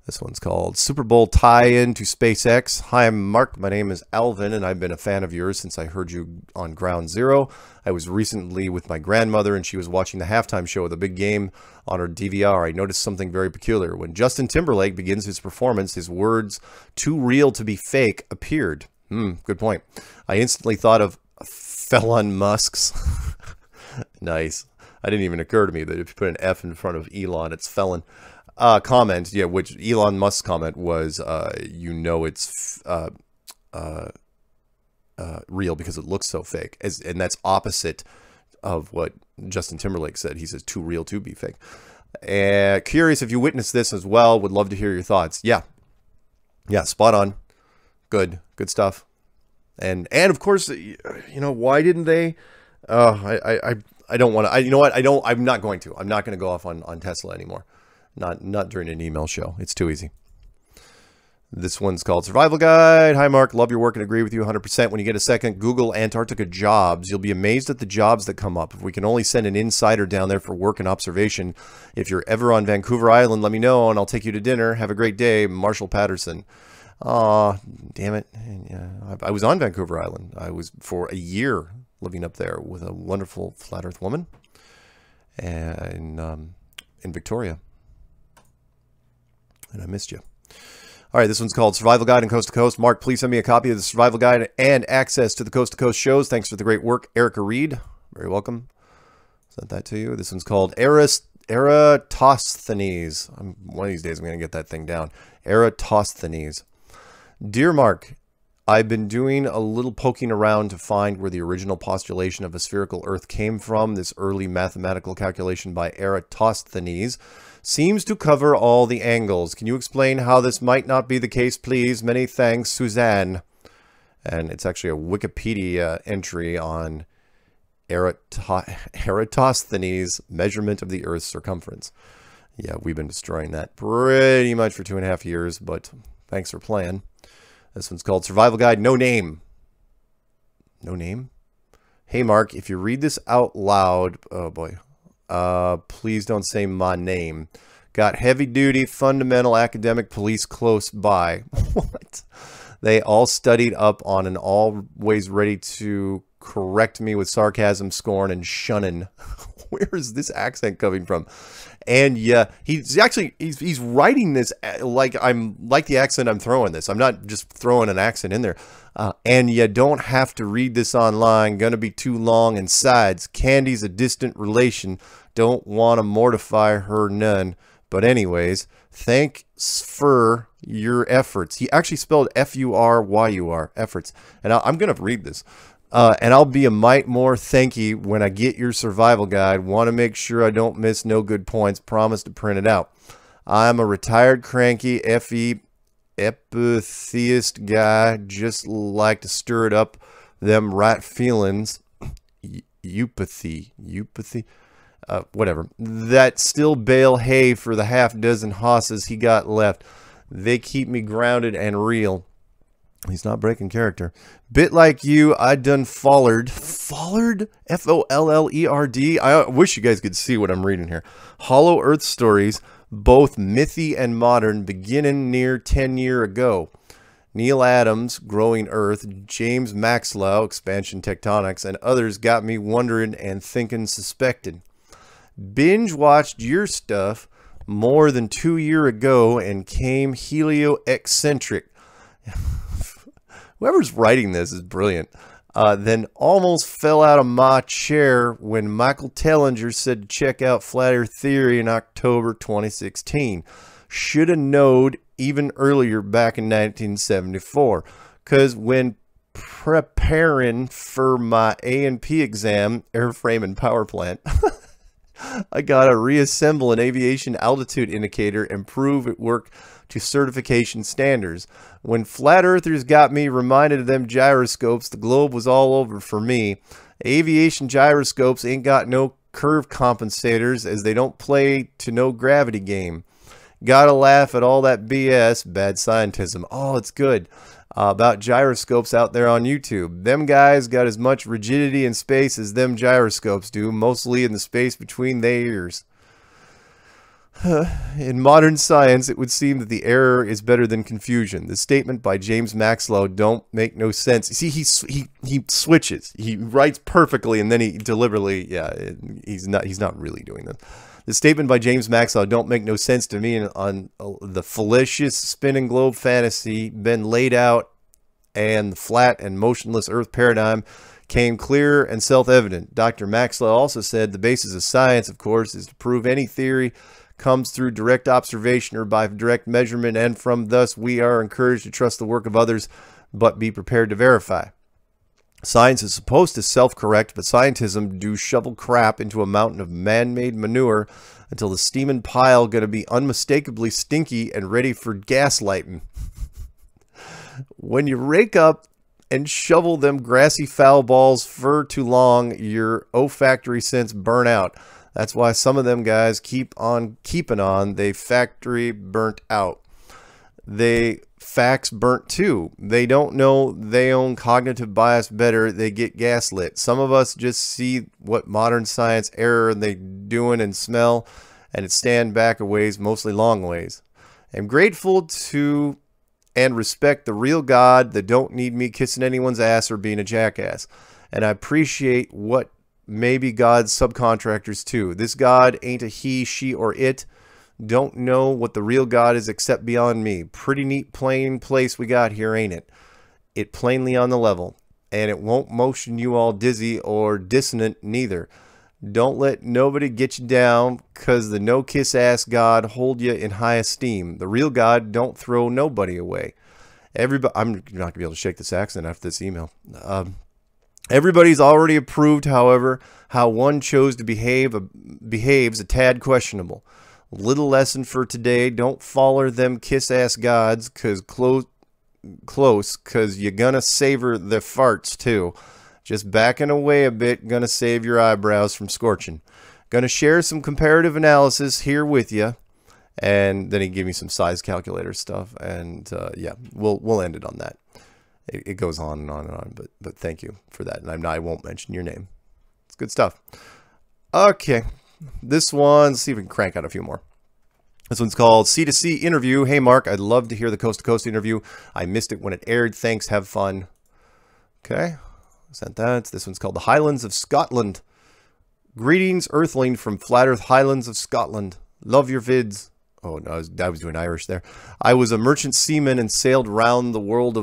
This one's called Super Bowl Tie-In to SpaceX. Hi, I'm Mark. My name is Alvin, and I've been a fan of yours since I heard you on Ground Zero. I was recently with my grandmother, and she was watching the halftime show of the big game on her DVR. I noticed something very peculiar. When Justin Timberlake begins his performance, his words, "too real to be fake," appeared. Good point. I instantly thought of Felon Musk's. Nice. It didn't even occur to me that if you put an F in front of Elon, it's felon. Comment, yeah, which Elon Musk's comment was, you know it's real because it looks so fake. And that's opposite of what Justin Timberlake said. He says, too real to be fake. Curious if you witnessed this as well. Would love to hear your thoughts. Yeah. Yeah, spot on. Good stuff. And of course, you know, why didn't they? I don't want to. You know what? I'm not going to. I'm not going to go off on Tesla anymore. Not during an email show. It's too easy. This one's called Survival Guide. Hi, Mark. Love your work and agree with you 100%. When you get a second, Google Antarctica jobs. You'll be amazed at the jobs that come up. If we can only send an insider down there for work and observation. If you're ever on Vancouver Island, let me know and I'll take you to dinner. Have a great day. Marshall Patterson. Aw, damn it. Yeah, I was on Vancouver Island. I was for a year living up there with a wonderful flat earth woman and in Victoria. And I missed you. All right, this one's called Survival Guide and Coast to Coast. Mark, please send me a copy of the Survival Guide and access to the Coast to Coast shows. Thanks for the great work, Erica Reed. Very welcome. Sent that to you. This one's called Eratosthenes. One of these days I'm going to get that thing down. Eratosthenes. Dear Mark, I've been doing a little poking around to find where the original postulation of a spherical Earth came from. This early mathematical calculation by Eratosthenes seems to cover all the angles. Can you explain how this might not be the case, please? Many thanks, Suzanne. And it's actually a Wikipedia entry on Eratosthenes' measurement of the Earth's circumference. Yeah, we've been destroying that pretty much for 2.5 years, but thanks for playing. This one's called Survival Guide, no name. No name? Hey, Mark, if you read this out loud, oh boy, please don't say my name. Got heavy-duty, fundamental academic police close by. What? They all studied up on and always ready to correct me with sarcasm, scorn, and shunning. Where is this accent coming from? And yeah, he's writing this like the accent I'm throwing this. I'm not just throwing an accent in there. And you don't have to read this online. Gonna be too long and sides. Candy's a distant relation. Don't want to mortify her none. But anyways, thanks for your efforts. He actually spelled F-U-R-Y-U-R, efforts. And I'm gonna read this. And I'll be a mite more thanky when I get your survival guide. Want to make sure I don't miss no good points. Promise to print it out. I'm a retired cranky FE epitheist guy. Just like to stir it up them right feelings. Eupathy. Whatever. That still bale hay for the half-dozen hosses he got left. They keep me grounded and real. He's not breaking character. Bit like you, I done follered. Follered? F-O-L-L-E-R-D? I wish you guys could see what I'm reading here. Hollow Earth stories, both mythy and modern, beginning near 10 years ago. Neil Adams, Growing Earth, James Maxwell, Expansion Tectonics, and others got me wondering and thinking suspected. Binge watched your stuff more than 2 years ago and came helio-eccentric. Whoever's writing this is brilliant. Then almost fell out of my chair when Michael Tellinger said to check out Flat Earth Theory in October 2016. Should have knowed even earlier back in 1974. Because when preparing for my A&P exam, airframe and power plant, I gotta reassemble an aviation altitude indicator and prove it worked to certification standards. When flat earthers got me reminded of them gyroscopes, the globe was all over for me. Aviation gyroscopes ain't got no curve compensators as they don't play to no gravity game. Gotta laugh at all that BS, bad scientism. Oh, it's good. About gyroscopes out there on YouTube. Them guys got as much rigidity in space as them gyroscopes do, mostly in the space between their ears. In modern science, it would seem that the error is better than confusion. The statement by James Maxwell don't make no sense. See, he switches. He writes perfectly, and then he deliberately, yeah, he's not really doing this. The statement by James Maxwell don't make no sense to me on the fallacious spinning globe fantasy been laid out, and the flat and motionless Earth paradigm came clear and self-evident. Dr. Maxwell also said the basis of science, of course, is to prove any theory comes through direct observation or by direct measurement, and from thus we are encouraged to trust the work of others, but be prepared to verify. Science is supposed to self-correct, but scientism do shovel crap into a mountain of man-made manure until the steaming pile gonna be unmistakably stinky and ready for gaslighting. When you rake up and shovel them grassy foul balls for too long, your olfactory sense burn out. That's why some of them guys keep on keeping on. They factory burnt out. They facts burnt too. They don't know they own cognitive bias better. They get gaslit. Some of us just see what modern science error they doing and smell, and it stand back a ways, mostly long ways. I'm grateful to and respect the real God that don't need me kissing anyone's ass or being a jackass. And I appreciate what maybe God's subcontractors too. This God ain't a he, she, or it. Don't know what the real God is except beyond me. Pretty neat plain place we got here, ain't it? It plainly on the level. And it won't motion you all dizzy or dissonant neither. Don't let nobody get you down, cause the no-kiss ass God hold you in high esteem. The real God don't throw nobody away. Everybody, I'm not going to be able to shake this accent after this email. Everybody's already approved, however, how one chose to behaves a tad questionable. Little lesson for today, don't follow them kiss-ass gods, cause close, cause you're gonna savor the farts too. Just backing away a bit, gonna save your eyebrows from scorching. Gonna share some comparative analysis here with you, and then he gave me some size calculator stuff, and yeah, we'll end it on that. It goes on and on and on, but thank you for that, and I won't mention your name. It's good stuff. Okay, this one, let's see if we can crank out a few more. This one's called C2C Interview. Hey, Mark, I'd love to hear the Coast to Coast interview. I missed it when it aired. Thanks, have fun. Okay, sent that. This one's called The Highlands of Scotland. Greetings, Earthling from Flat Earth Highlands of Scotland. Love your vids. Oh, no, I was doing Irish there. I was a merchant seaman and sailed round the world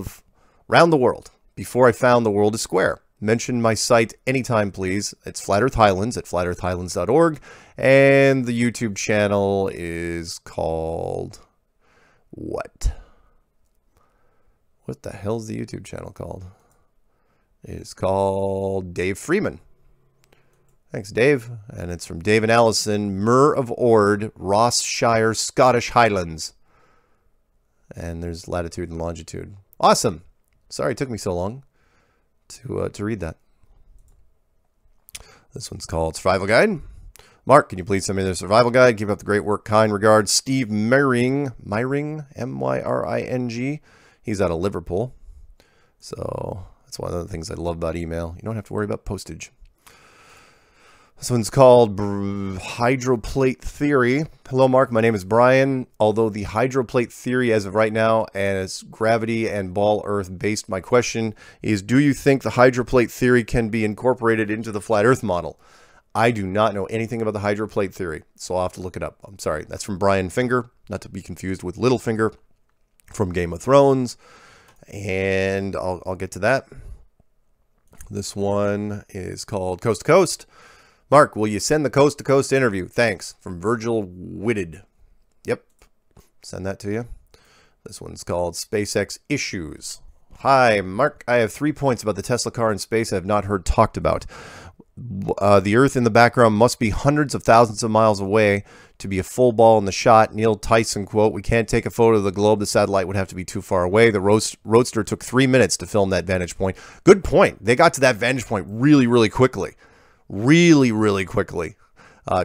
before I found the world is square. Mention my site anytime, please. It's Flat Earth Highlands at flatearthhighlands.org. And the YouTube channel is called... what? What the hell's the YouTube channel called? It is called Dave Freeman. Thanks, Dave. And it's from Dave and Allison, Mur of Ord, Ross Shire, Scottish Highlands. And there's latitude and longitude. Awesome. Sorry it took me so long to read that. This one's called Survival Guide. Mark, can you please send me the survival guide? Keep up the great work. Kind regards, Steve Myring, M-Y-R-I-N-G. He's out of Liverpool. So that's one of the things I love about email. You don't have to worry about postage. This one's called Hydroplate Theory. Hello, Mark. My name is Brian. Although the hydroplate theory as of right now as gravity and ball Earth based, my question is, do you think the hydroplate theory can be incorporated into the flat Earth model? I do not know anything about the hydroplate theory, so I'll have to look it up. I'm sorry. That's from Brian Finger, not to be confused with Littlefinger from Game of Thrones. And I'll get to that. This one is called Coast to Coast. Mark, will you send the Coast to Coast interview? Thanks. From Virgil Whitted. Yep. Send that to you. This one's called SpaceX Issues. Hi, Mark. I have 3 points about the Tesla car in space I have not heard talked about. The Earth in the background must be hundreds of thousands of miles away to be a full ball in the shot. Neil Tyson quote, "We can't take a photo of the globe. The satellite would have to be too far away." The Roadster took 3 minutes to film that vantage point. Good point. They got to that vantage point really, really quickly. Really, really quickly.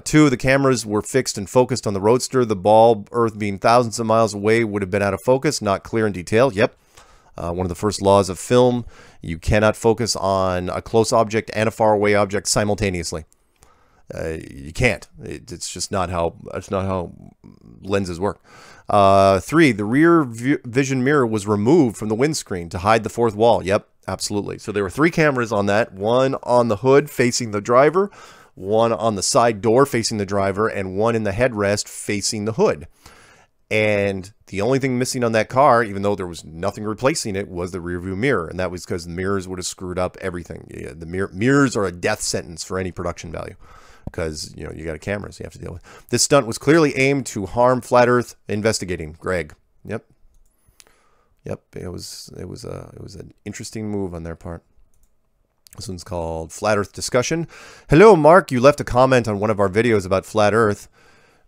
2, the cameras were fixed and focused on the Roadster. The ball, Earth being thousands of miles away, would have been out of focus, not clear in detail. Yep. One of the first laws of film, you cannot focus on a close object and a faraway object simultaneously. You can't. It's just not how lenses work. 3, the rear vision mirror was removed from the windscreen to hide the fourth wall. Yep, absolutely. So there were 3 cameras on that, one on the hood facing the driver, one on the side door facing the driver, and one in the headrest facing the hood. And the only thing missing on that car, even though there was nothing replacing it, was the rear view mirror. And that was because the mirrors would have screwed up everything. Yeah, the mirrors are a death sentence for any production value because, you know, you got a camera, so you have to deal with. This stunt was clearly aimed to harm Flat Earth investigating. Greg. Yep. Yep. It was an interesting move on their part. This one's called Flat Earth Discussion. Hello, Mark. You left a comment on one of our videos about Flat Earth,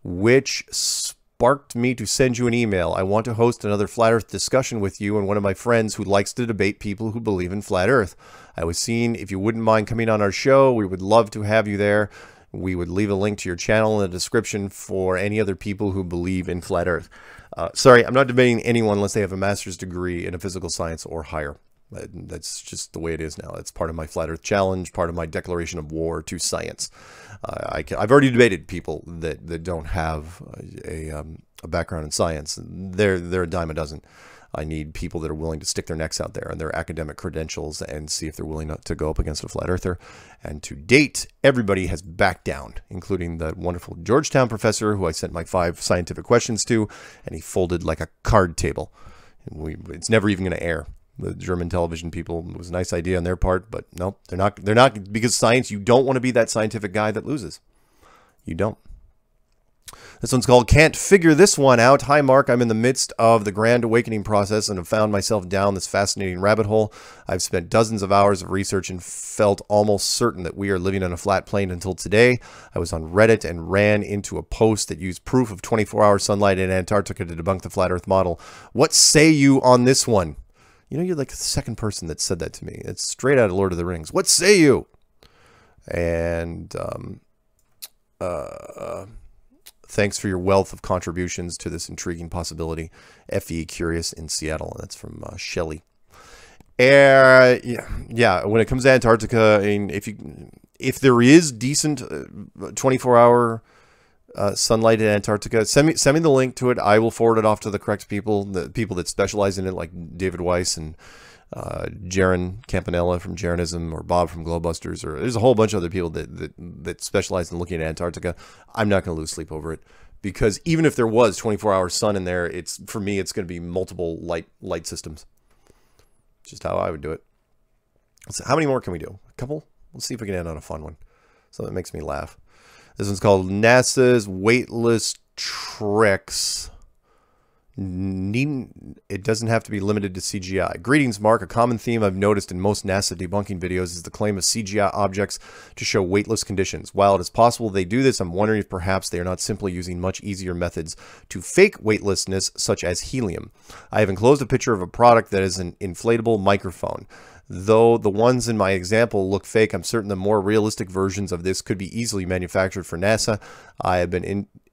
which sparked me to send you an email. I want to host another Flat Earth discussion with you and one of my friends who likes to debate people who believe in Flat Earth. I was seeing if you wouldn't mind coming on our show. We would love to have you there. We would leave a link to your channel in the description for any other people who believe in Flat Earth. Sorry, I'm not debating anyone unless they have a master's degree in a physical science or higher. That's just the way it is now. It's part of my Flat Earth challenge, part of my declaration of war to science. I've already debated people that don't have a background in science. They're a dime a dozen. I need people that are willing to stick their necks out there and their academic credentials and see if they're willing to go up against a flat earther. And to date, everybody has backed down, including the wonderful Georgetown professor who I sent my 5 scientific questions to, and he folded like a card table. It's never even going to air. The German television people, it was a nice idea on their part, but nope, they're not, because science, you don't want to be that scientific guy that loses. You don't. This one's called Can't Figure This One Out. Hi, Mark. I'm in the midst of the grand awakening process and have found myself down this fascinating rabbit hole. I've spent dozens of hours of research and felt almost certain that we are living on a flat plane until today. I was on Reddit and ran into a post that used proof of 24-hour sunlight in Antarctica to debunk the flat Earth model. What say you on this one? You know, you're like the second person that said that to me. It's straight out of Lord of the Rings. What say you? And thanks for your wealth of contributions to this intriguing possibility. F.E. Curious in Seattle. That's from Shelley. Yeah. When it comes to Antarctica, I mean, if there is decent 24-hour sunlight in Antarctica, send me the link to it. I will forward it off to the correct people, the people that specialize in it, like David Weiss and Jaron Campanella from Jaronism, or Bob from Glowbusters, or there's a whole bunch of other people that specialize in looking at Antarctica. I'm not going to lose sleep over it, because even if there was 24-hour sun in there, for me it's going to be multiple light systems. Just how I would do it. So how many more can we do? A couple? Let's see if we can end on a fun one. Something that makes me laugh. This one's called NASA's Weightless Tricks. It doesn't have to be limited to CGI. Greetings, Mark. A common theme I've noticed in most NASA debunking videos is the claim of CGI objects to show weightless conditions. While it is possible they do this, I'm wondering if perhaps they are not simply using much easier methods to fake weightlessness, such as helium. I have enclosed a picture of a product that is an inflatable microphone. Though the ones in my example look fake, I'm certain the more realistic versions of this could be easily manufactured for NASA. I have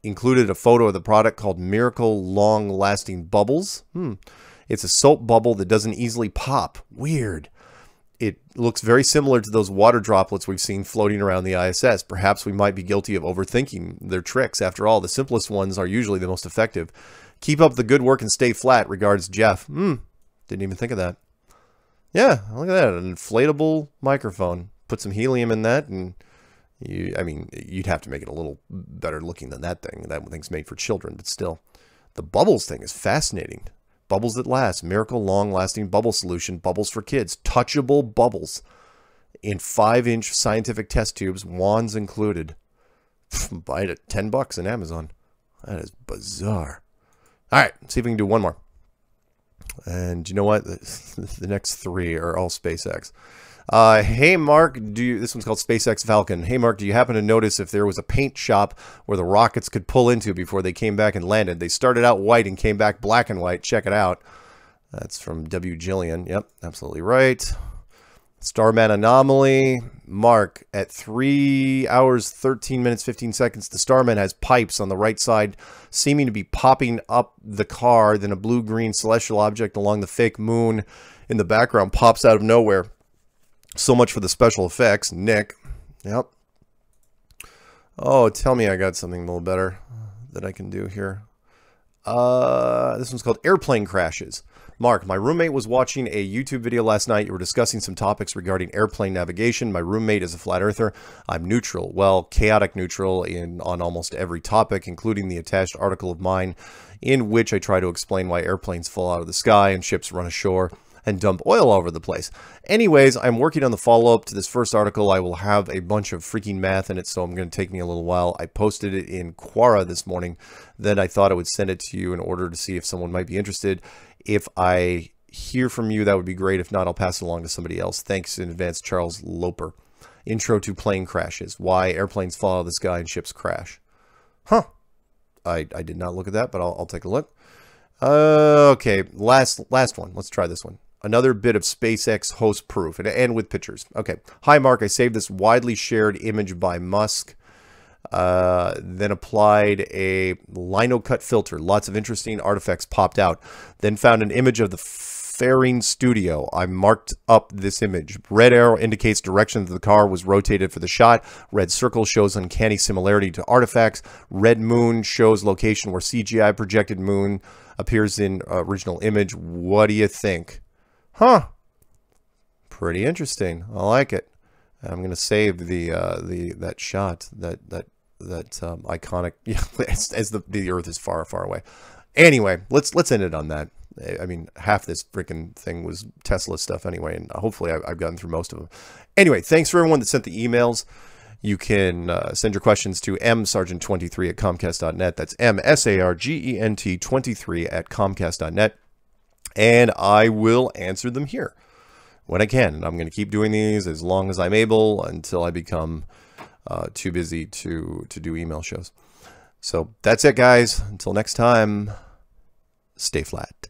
included a photo of the product called Miracle Long Lasting Bubbles. It's a soap bubble that doesn't easily pop. Weird. It looks very similar to those water droplets we've seen floating around the ISS. Perhaps we might be guilty of overthinking their tricks. After all, the simplest ones are usually the most effective. Keep up the good work and stay flat. Regards, Jeff. Didn't even think of that. Yeah, look at that. An inflatable microphone. Put some helium in that, and you'd have to make it a little better looking than that thing. That thing's made for children, but still. The bubbles thing is fascinating. Bubbles that last. Miracle long-lasting bubble solution. Bubbles for kids. Touchable bubbles. In 5-inch scientific test tubes. Wands included. Buy it at $10 on Amazon. That is bizarre. All right, see if we can do one more. And you know what? The next three are all SpaceX. Hey Mark, this one's called SpaceX Falcon. Hey Mark, do you happen to notice if there was a paint shop where the rockets could pull into before they came back and landed? They started out white and came back black and white. Check it out. That's from W. Jillian. Yep, absolutely right. Starman anomaly. Mark, at 3 hours, 13 minutes, 15 seconds, the Starman has pipes on the right side, seeming to be popping up the car. Then a blue-green celestial object along the fake moon in the background pops out of nowhere. So much for the special effects. Nick. Yep. Oh, tell me I got something a little better that I can do here. This one's called Airplane Crashes. Mark, my roommate was watching a YouTube video last night. You were discussing some topics regarding airplane navigation. My roommate is a flat earther. I'm neutral. Well, chaotic neutral on almost every topic, including the attached article of mine in which I try to explain why airplanes fall out of the sky and ships run ashore and dump oil all over the place. Anyways, I'm working on the follow-up to this first article. I will have a bunch of freaking math in it, so I'm going to take me a little while. I posted it in Quora this morning. Then I thought I would send it to you in order to see if someone might be interested. If I hear from you, that would be great. If not, I'll pass it along to somebody else. Thanks in advance, Charles Loper. Intro to plane crashes. Why airplanes fall out of the sky and ships crash. Huh. I did not look at that, but I'll take a look. Okay, last one. Let's try this one. Another bit of SpaceX host proof, and with pictures. Okay. Hi, Mark. I saved this widely shared image by Musk, then applied a lino cut filter. Lots of interesting artifacts popped out. Then found an image of the fairing studio. I marked up this image. Red arrow indicates direction that the car was rotated for the shot. Red circle shows uncanny similarity to artifacts. Red moon shows location where CGI projected moon appears in original image. What do you think? Huh. Pretty interesting. I like it. I'm going to save that shot, that iconic, yeah, as the Earth is far, far away. Anyway, let's end it on that. I mean, half this freaking thing was Tesla stuff anyway, and hopefully I've gotten through most of them. Anyway, thanks for everyone that sent the emails. You can send your questions to msargent23@comcast.net. That's msargent23@comcast.net. And I will answer them here when I can. And I'm going to keep doing these as long as I'm able until I become too busy to do email shows. So that's it, guys. Until next time, stay flat.